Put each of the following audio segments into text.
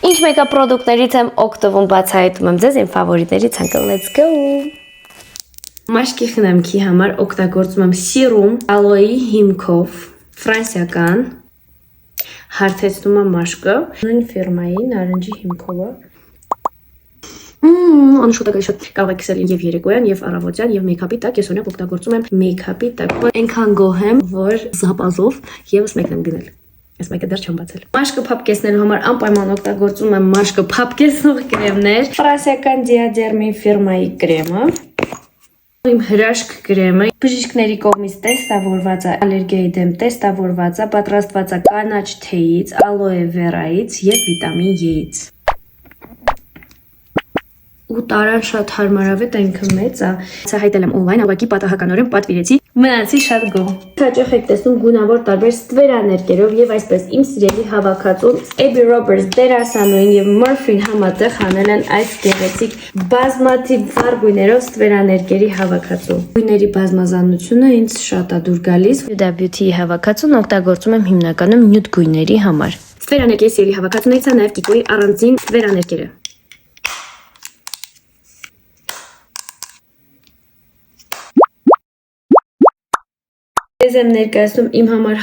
Ինչ մեկը պրոդուկտներից եմ օգտվում բացահայտում եմ ձեզ իմ ֆավորիտներից անկը let's go Մաշկի խնամքի համար օգտագործում եմ սիրում ալոյի հիմքով ֆրանսիական հարթեցնում եմ մաշկը նույն ֆիրմայի նարնջի հիմքով Անշուտակի շատ կարող եք կիսել եւ երեկոյան եւ առավոտյան եւ մեյքափի տակ ես օրինակ օգտագործում եմ մեյքափի տակ այնքան գոհ եմ որ զապազով եւս մեկն եմ գնել Ես մեկը դեռ չեմ բացել Մաշկը փափկեցնելու համար անպայման օգտագործում եմ մաշկը փափկեցնող կրեմներ ֆրանսիական Diaderm-ի ֆիրմայի կրեմը Իմ հրաշք կրեմը բժիշկների կողմից տեստավորված է ալերգիայի դեմ տեստավորված է պատրաստված է կանաչ թեյից ալոե վերայից եւ վիտամին E-ից ու տարան շատ հարմարավետ է ինքը մեծ է ցահայտել եմ on-line ավակի պատահականորեն պատվիրեցի մնացի շատ գոհ հաճախ եք տեսնում գունավոր տարբեր ստվերաներկերով եւ այսպես իմ սիրելի հավաքածուն Abby Roberts դերասանուհին եւ Murphy-ն համատեղ հանել են այս գեղեցիկ բազմաթիվ վառ գույներով ստվերաներկերի հավաքածու գույների բազմազանությունը ինձ շատ է դուր գալիս Huda Beauty-ի հավաքածուն օգտագործում եմ հիմնականում նյութ գույների համար ստվերաներկերի սիրելի հավաքածուներից է նաեւ Kiko-ի առանձին ստվերաներկերը Ես եմ ներկայացնում իմ համար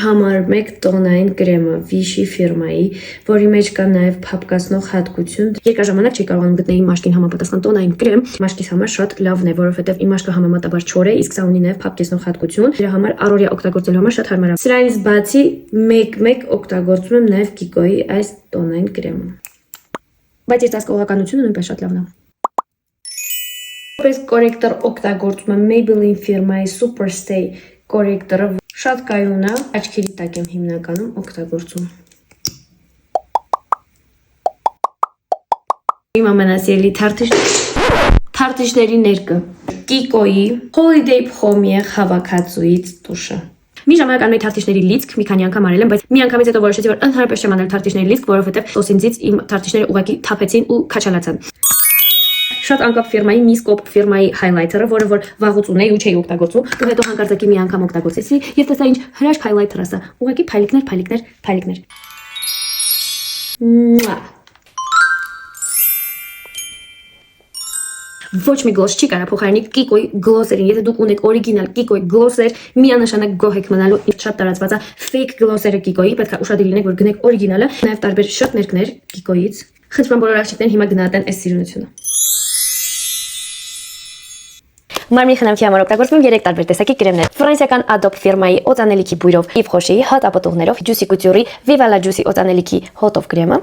1 տոնային կրեմը Vichy ֆիրմայի, որի մեջ կա նաև փափկացնող հատկություն։ Երկար ժամանակ չի կարողանում գտնել իմ մաշկին համապատասխան տոնային կրեմ, մաշկիս համար շատ լավն է, որովհետև իմ մաշկը համեմատաբար չոր է, իսկ սա ունի նաև փափկեցնող հատկություն։ Դրա համար առօրյա օգտագործելու համար շատ հարմար է։ Սրանից բացի 1 օգտագործում եմ նաև Kiko-ի այս տոնային կրեմը։ Բայց ես ծածկողականությունը նույնպես շատ լավն է։ Որպես կորեկտոր օգտագործում եմ Maybelline ֆիրմայի Superstay կորեկտորը շատ կայուն է, աչքերի տակ եմ հիմնականում օգտագործում։ Իմ ամենասիրելի թարթիչների ներկը Kiko-ի Holiday Premier հավաքածուից տուշը։ Մի ժամանակ անում էի թարթիչների լիցք, մի քանի անգամ արել եմ, բայց մի անգամից հետո որոշեցի, որ ընդհանրապես չեմ անել թարթիչների լիցք, որովհետև սոսինձից իմ թարթիչները ուղղակի թափեցին ու քաչալացան։ Շատ անկապ ֆիրմայի Miskop ֆիրմայի highlighter-ը, որը որ վաղուց ունեի ու չէի օգտագործում, ու հետո հանկարծակի մի անգամ օգտագործեցի, եւ տեսա ինչ հրաշք highlighter-ը սա։ Ուղղակի փայլիկներ։ Ոչ մի գլոս չի կարա փոխարինի Kiko-ի գլոսերին։ Եթե դուք ունեք օրիգինալ Kiko-ի գլոսեր, միանշանակ գոհ եք մնալու։ Շատ տարածված է fake գլոսերը Kiko-ի, պետք է ուշադիր լինեք, որ գնեք օրիգինալը, նաեւ տարբեր շրթներկներ Kiko-ից։ Խնդրում եմ բոլոր աղջիկներին հիմա գնահատեն այս սիրունությունը։ Մարմնի խնամքի համար օգտագործում եմ 3 տարբեր տեսակի կրեմներ։ Ֆրանսիական Adobe ֆիրմայի օծանելիքի բույրով Yves Rocher-ի հատ ապտուղներով Juicy Couture-ի Viva la Juicy օծանելիքի հոտով կրեմը